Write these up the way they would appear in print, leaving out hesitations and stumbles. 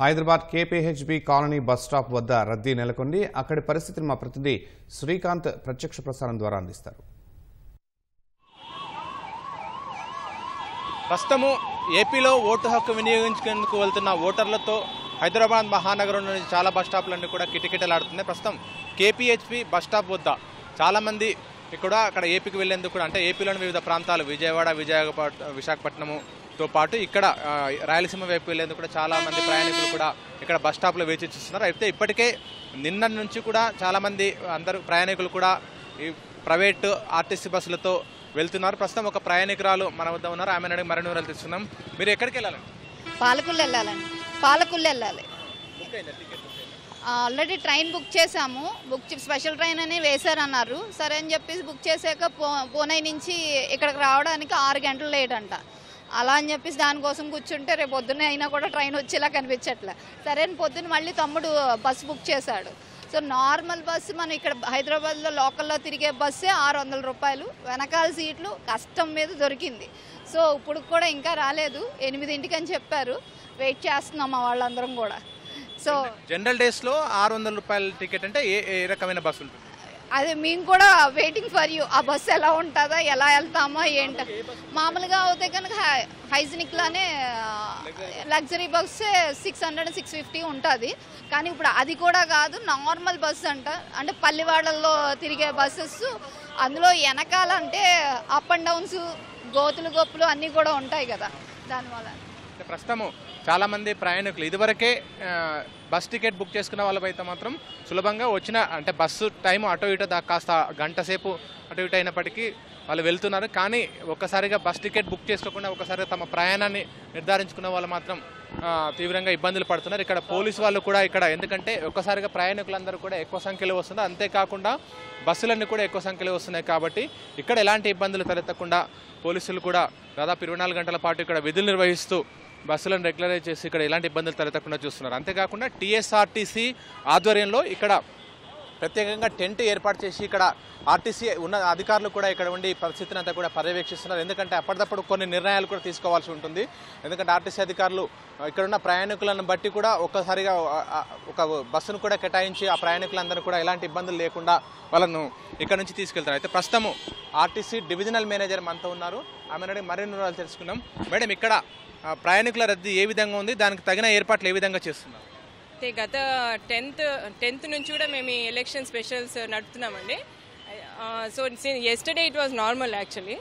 Hyderabad KPHB colony bus stop వద్ద రద్దీ నెలకొంది. అక్కడి పరిస్థితిని మా ప్రతినిధి శ్రీకాంత్ ప్రత్యక్ష ప్రసారం ద్వారా అందిస్తారు. ప్రస్తుతము ఏపీలో ఓటు హక్కు వినియోగించుకునేందుకు వెళ్తున్న ఓటర్లతో హైదరాబాద్ మహానగరంలోని చాలా బస్ స్టాప్లన్నీ కూడా కిటకిటలాడుతున్నాయి. ప్రస్తుతం కేపీహెచ్బీ బస్ స్టాప్ వద్ద చాలామంది కూడా అక్కడ ఏపీకి వెళ్లేందుకు కూడా అంటే ఏపీలోని వివిధ ప్రాంతాలు విజయవాడ, విశాఖపట్నంతో పాటు ఇక్కడ రాయలసీమ వైపు వెళ్లేందుకు కూడా చాలా మంది ప్రయాణికులు కూడా ఇక్కడ బస్ స్టాప్లో వేచి చూస్తున్నారు. అయితే ఇప్పటికే నిన్న నుంచి కూడా చాలామంది అందరూ ప్రయాణికులు కూడా ఈ ప్రైవేటు ఆర్టీసీ బస్సులతో వెళ్తున్నారు. ప్రస్తుతం ఒక ప్రయాణికురాలు మన వద్ద ఉన్నారు. ఆమె అడిగి మరిన్ని వివరాలు తెలుసుకుందాం. మీరు ఎక్కడికి వెళ్ళాలండి? పాలకులు వెళ్ళాలి. ఆల్రెడీ ట్రైన్ బుక్ చేసాము. స్పెషల్ ట్రైన్ అని వేశారన్నారు. సరే అని చెప్పేసి బుక్ చేశాక పూణే నుంచి ఇక్కడికి రావడానికి 6 గంటలు లేట్ అంట. అలా అని చెప్పేసి దానికోసం కూర్చుంటే రేపు పొద్దున్నే అయినా కూడా ట్రైన్ వచ్చేలా కనిపించట్లే. సరే అని పొద్దున్న మళ్ళీ తమ్ముడు బస్సు బుక్ చేశాడు. సో నార్మల్ బస్సు మనం ఇక్కడ హైదరాబాద్లో లోకల్లో తిరిగే బస్సే 600 రూపాయలు. వెనకాల సీట్లు కష్టం మీద దొరికింది. సో ఇప్పుడు కూడా ఇంకా రాలేదు. 8 అని చెప్పారు. వెయిట్ చేస్తున్నాం మా వాళ్ళందరం కూడా. సో జనరల్ డేస్లో 600 రూపాయల టికెట్ అంటే ఏ రకమైన బస్సు ఉంటుంది? అదే మేము కూడా వెయిటింగ్ ఫర్ యూ. ఆ బస్సు ఎలా ఉంటుందా, ఎలా వెళ్తామో ఏంట. మామూలుగా అవుతే కనుక హైజీనిక్లానే లగ్జరీ బస్సే 600-650 ఉంటుంది. కానీ ఇప్పుడు అది కూడా కాదు, నార్మల్ బస్సు అంటే పల్లివాడల్లో తిరిగే బస్సెస్. అందులో వెనకాలంటే అప్ అండ్ డౌన్స్, గోతులు గొప్పులు అన్నీ కూడా ఉంటాయి కదా. దానివల్ల ప్రస్తుతము చాలామంది ప్రయాణికులు ఇదివరకే బస్ టికెట్ బుక్ చేసుకున్న వాళ్ళపైతే మాత్రం సులభంగా వచ్చిన అంటే బస్సు టైం అటో ఇటో కాస్త గంట సేపు అటు ఇటు అయినప్పటికీ వాళ్ళు వెళ్తున్నారు. కానీ ఒక్కసారిగా బస్ టికెట్ బుక్ చేసుకోకుండా ఒకసారిగా తమ ప్రయాణాన్ని నిర్ధారించుకున్న వాళ్ళు మాత్రం తీవ్రంగా ఇబ్బందులు పడుతున్నారు. ఇక్కడ పోలీసు వాళ్ళు కూడా ఇక్కడ ఎందుకంటే ఒక్కసారిగా ప్రయాణికులందరూ కూడా ఎక్కువ సంఖ్యలో వస్తున్నారు. అంతేకాకుండా బస్సులన్నీ కూడా ఎక్కువ సంఖ్యలో వస్తున్నాయి. కాబట్టి ఇక్కడ ఎలాంటి ఇబ్బందులు తలెత్తకుండా పోలీసులు కూడా దాదాపు 24 గంటల పాటు ఇక్కడ విధులు నిర్వహిస్తూ బస్సులను రెగ్యులరైజ్ చేసి ఇక్కడ ఎలాంటి ఇబ్బందులు తలెత్తకుండా చూస్తున్నారు. అంతేకాకుండా టీఎస్ఆర్టీసీ ఆధ్వర్యంలో ఇక్కడ ప్రత్యేకంగా టెంట్ ఏర్పాటు చేసి ఇక్కడ ఆర్టీసీ ఉన్న అధికారులు కూడా ఇక్కడ ఉండి పరిస్థితిని అంతా కూడా పర్యవేక్షిస్తున్నారు. ఎందుకంటే అప్పటికప్పుడు కొన్ని నిర్ణయాలు కూడా తీసుకోవాల్సి ఉంటుంది. ఎందుకంటే ఆర్టీసీ అధికారులు ఇక్కడున్న ప్రయాణికులను బట్టి కూడా ఒక్కసారిగా ఒక బస్సును కూడా కేటాయించి ఆ ప్రయాణికులందరూ కూడా ఎలాంటి ఇబ్బందులు లేకుండా వాళ్ళను ఇక్కడ నుంచి తీసుకెళ్తారు. అయితే ప్రస్తుతము ఆర్టీసీ డివిజనల్ మేనేజర్ మనతో ఉన్నారు. ఆమె మరిన్ని వివరాలు తెలుసుకున్నాం. మేడం, ఇక్కడ ప్రయాణికుల రద్దీ ఏ విధంగా ఉంది, దానికి తగిన ఏర్పాట్లు ఏ విధంగా చేస్తున్నారు? గత 10th నుంచి కూడా మేము ఈ ఎలక్షన్ స్పెషల్స్ నడుపుతున్నామండి. So yesterday it was normal actually.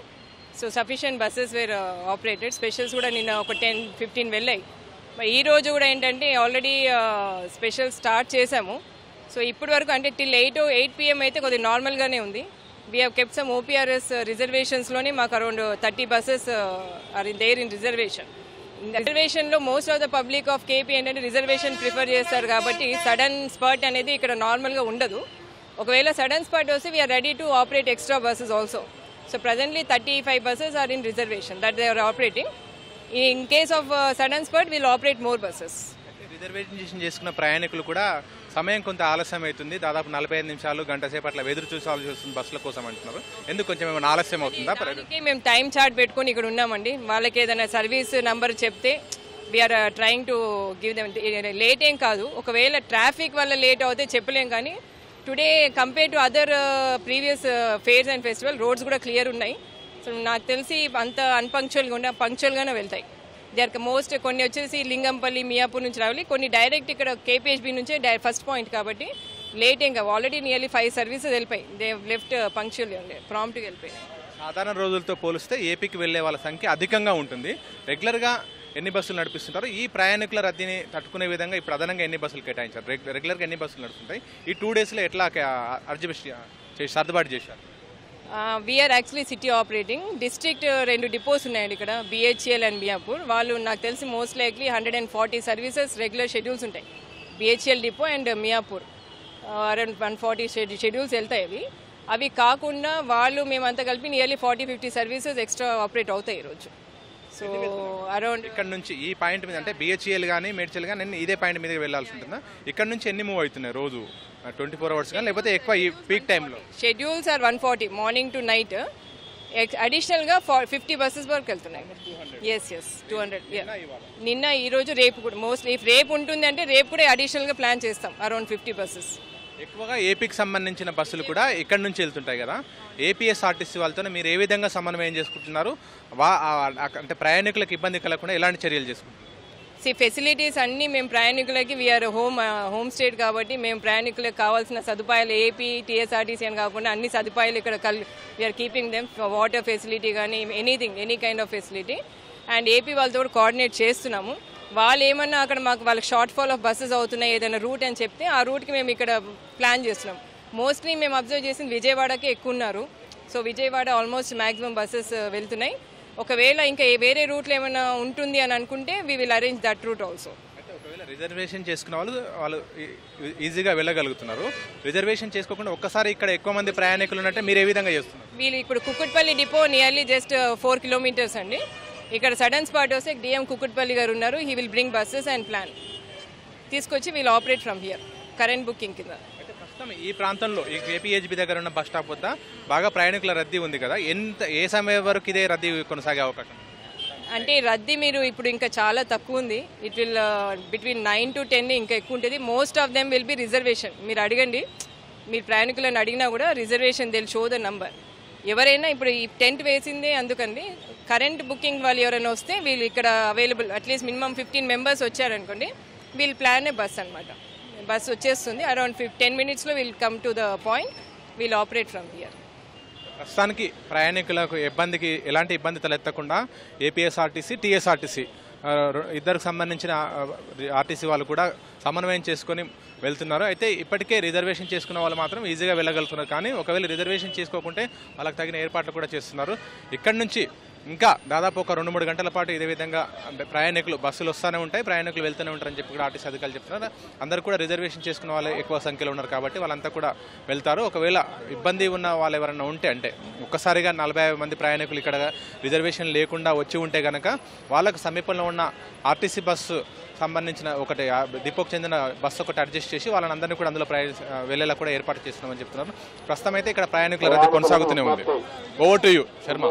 So sufficient buses were operated. Specials కూడా నిన్న ఒక 10-15 వెళ్ళాయి. ఈ రోజు కూడా ఏంటంటే ఆల్రెడీ స్పెషల్ స్టార్ట్ చేసాము. సో ఇప్పటి వరకు అంటే టిల్ 8 PM అయితే కొద్దిగా నార్మల్గానే ఉంది. We have kept some OPRS రిజర్వేషన్స్లోనే మాకు around 30 buses are there in reservation. రిజర్వేషన్లో most of the public of KP ఏంటంటే రిజర్వేషన్ ప్రిఫర్ చేస్తారు. కాబట్టి సడన్ స్పాట్ అనేది ఇక్కడ నార్మల్గా ఉండదు. ఒకవేళ సడన్ స్పాట్ వస్తే we're ready to operate extra buses also. So presently 35 buses are in reservation that they are operating. In case of sudden spot we'll operate more buses. Reservation చేసుకున్న ప్రయాణికులు కూడా సమయం కొంత ఆలస్యం అవుతుంది. దాదాపు 45 నిమిషాలు, గంట సేపు అట్లా ఎదురు చూసాల్సి వస్తుంది బస్సుల కోసం అంటున్నారు. ఎందుకు కొంచెం ఏమైనా ఆలస్యం అవుతుందా? మేము టైం చార్ట్ పెట్టుకొని ఇక్కడ ఉన్నామండి. వాళ్ళకి ఏదైనా సర్వీస్ నెంబర్ చెప్తే we are trying to give them. Late ఏం కాదు, ఒకవేళ ట్రాఫిక్ వల్ల లేట్ అవుతే చెప్పలేం. కానీ today compare to other previous fares and festival roads కూడా క్లియర్ ఉన్నాయి. సో నాకు తెలిసి అంత పంక్చువల్గానే వెళ్తాయి. దే ఆర్ మోస్ట్ కొన్ని వచ్చేసి లింగంపల్లి, మియాపూర్ నుంచి రావాలి. కొన్ని డైరెక్ట్ ఇక్కడ కేపీహెచ్బీ నుంచే ఫస్ట్ పాయింట్. కాబట్టి లేట్ ఏం కాదు. ఆల్రెడీ నియర్లీ 5 సర్వీసెస్ వెళ్ళిపోయి. దే లెఫ్ట్ పంక్చువల్ ప్రాంప్ట్గా వెళ్ళిపోయి. సాధారణ రోజులతో పోలిస్తే ఏపీకి వెళ్లే వాళ్ళ సంఖ్య అధికంగా ఉంటుంది. రెగ్యులర్గా ఎన్ని బస్సులు నడిపిస్తుంటారు? ఈ ప్రయాణికుల రద్దీని తట్టుకునే విధంగా ఇప్పుడు అదనంగా ఎన్ని బస్సులు కేటాయించారు? రెగ్యులర్గా ఎన్ని బస్సులు నడుస్తుంటాయి? ఈ 2 డేస్లో ఎట్లా సర్దుబాటు చేశారు? We are actually city operating. District 2 depots ఉన్నాయండి ఇక్కడ, BHEL అండ్ మియాపూర్. వాళ్ళు నాకు తెలిసి most likely 140 services regular schedules ఉంటాయి. BHEL depot and Miyapur around 140 schedules వెళ్తాయి. అవి కాకుండా వాళ్ళు మేమంతా కలిపి నియర్లీ 40-50 సర్వీసెస్ ఎక్స్ట్రా ఆపరేట్ అవుతాయి ఈరోజు. సో అరౌండ్ ఇక్కడ నుంచి ఈ పాయింట్ మీద అంటే BHEL కానీ మేడ్చల్ కానీ ఇదే పాయింట్ మీద వెళ్ళాల్సి ఉంటుందా? ఇక్కడ నుంచి ఎన్ని మూవ్ అవుతున్నాయి రోజు? 24 అవర్స్ కానీ లేకపోతే ఎక్కువ ఈ పీక్ టైంలో? Schedules are 140 morning to night. అడిషనల్గా 50 బస్సెస్ వరకు వెళ్తున్నాయి. ఎస్ 200. నిన్న ఈరోజు రేపు కూడా మోస్ట్లీ రేపు ఉంటుంది అంటే రేపు కూడా అడిషనల్గా ప్లాన్ చేస్తాం అరౌండ్ 50 బస్సెస్. ఎక్కువగా ఏపీకి సంబంధించిన బస్సులు కూడా ఇక్కడ నుంచి వెళ్తుంటాయి కదా, ఏపీఎస్ఆర్టీసీ వాళ్ళతో మీరు ఏ విధంగా సమన్వయం చేసుకుంటున్నారు? అంటే ప్రయాణికులకు ఇబ్బంది కలగకుండా ఎలాంటి చర్యలు చేసుకుంటున్నారు? ఫెసిలిటీస్ అన్నీ మేము ప్రయాణికులకి వీఆర్ హోమ్ స్టేట్ కాబట్టి మేము ప్రయాణికులకు కావాల్సిన సదుపాయాలు ఏపీ టీఎస్ఆర్టీసీ అని కాకుండా అన్ని సదుపాయాలు ఇక్కడ we're keeping them, water facility కానీ anything any kind of facility. And AP వాళ్ళతో కూడా కోఆర్డినేట్ చేస్తున్నాము. వాళ్ళు ఏమన్నా అక్కడ వాళ్ళకి షార్ట్ ఫాల్ ఆఫ్ బస్సెస్ అవుతున్నాయి ఏదైనా రూట్ అని చెప్తే ఆ రూట్కి మేము ఇక్కడ ప్లాన్ చేస్తున్నాం. మోస్ట్లీ మేము అబ్జర్వ్ చేసింది విజయవాడకే ఎక్కువ ఉన్నారు. So Vijayawada almost maximum buses వెళ్తున్నాయి. ఒకవేళ ఇంకా వేరే రూట్లో ఏమైనా ఉంటుంది అని అనుకుంటే we will arrange that route also. ఒకవేళ రిజర్వేషన్ చేసుకున్న వాళ్ళు ఈజీగా వెళ్ళగలుగుతున్నారు. రిజర్వేషన్ చేసుకోకుండా ఒక్కసారి ఇక్కడ ఎక్కువ మంది ప్రయాణికులు ఉన్నట్టే మీరు ఏ విధంగా చేస్తున్నారు? వీళ్ళు ఇప్పుడు Kukatpally depot nearly just 4 kilometres అండి. ఇక్కడ సడన్ స్పాట్ వస్తే డిఎం కుక్కట్పల్లి గారు ఉన్నారు. He will bring buses and plan తీసుకొచ్చి we'll operate from here current booking కింద. ప్రస్తుతం ఈ ప్రాంతంలో ఈ ఏపీహెచ్బి దగ్గర ఉన్న బస్ స్టాప్ వద్ద బాగా ప్రయాణికుల రద్దీ ఉంది కదా, ఏ సమయం వరకు ఇదే రద్దీ కొనసాగే అవకాశం? అంటే రద్దీ మీరు ఇప్పుడు ఇంకా చాలా తక్కువ ఉంది. ఇట్ విల్ బిట్వీన్ 9 to 10 ఇంకా ఎక్కువ ఉంటుంది. Most of them will be reservation. మీరు అడగండి, మీరు ప్రయాణికులను అడిగినా కూడా reservation they'll show the number. ఎవరైనా ఇప్పుడు ఈ టెంట్ వేసిందే అందుకండి. కరెంట్ బుకింగ్ వాళ్ళు ఎవరైనా వస్తే వీళ్ళు ఇక్కడ అవైలబుల్ అట్లీస్ట్ మినిమం 15 మెంబర్స్ వచ్చారనుకోండి, వీళ్ళు ప్లాన్ బస్ అనమాట. బస్ వచ్చేస్తుంది అరౌండ్ 10 minutesలో will come to the point, will operate from here. ప్రస్తుతానికి ప్రయాణికులకు ఎలాంటి ఇబ్బంది తలెత్తకుండా ఏపీఎస్ఆర్టీసీ టీఎస్ఆర్టీసీ ఇద్దరికి సంబంధించిన ఆర్టీసీ వాళ్ళు కూడా సమన్వయం చేసుకొని వెళ్తున్నారు. అయితే ఇప్పటికే రిజర్వేషన్ చేసుకున్న వాళ్ళు మాత్రం ఈజీగా వెళ్ళగలుగుతున్నారు. కానీ ఒకవేళ రిజర్వేషన్ చేసుకోకుంటే వాళ్ళకి తగిన ఏర్పాట్లు కూడా చేస్తున్నారు. ఇక్కడ నుంచి ఇంకా దాదాపు ఒక 2-3 గంటల పాటు ఇదే విధంగా ప్రయాణికులు బస్సులు వస్తూనే ఉంటాయి, ప్రయాణికులు వెళ్తూనే ఉంటారని చెప్పి కూడా ఆర్టీసీ అధికారులు చెప్తున్నారు. అందరూ కూడా రిజర్వేషన్ చేసుకున్న వాళ్ళు ఎక్కువ సంఖ్యలో ఉన్నారు కాబట్టి వాళ్ళంతా కూడా వెళ్తారు. ఒకవేళ ఇబ్బంది ఉన్న వాళ్ళు ఎవరైనా ఉంటే, అంటే ఒక్కసారిగా 40 మంది ప్రయాణికులు ఇక్కడ రిజర్వేషన్ లేకుండా వచ్చి ఉంటే కనుక వాళ్ళకు సమీపంలో ఉన్న ఆర్టీసీ బస్సు సంబంధించిన ఒకటి డిపోకు చెందిన బస్సు ఒకటి అడ్జస్ట్ చేసి వాళ్ళని అందరినీ కూడా అందులో వెళ్ళేలా కూడా ఏర్పాటు చేస్తున్నామని చెప్తున్నారు. ప్రస్తుతం అయితే ఇక్కడ ప్రయాణికుల రద్దీ కొనసాగుతూనే ఉంది. Over to you Sharma.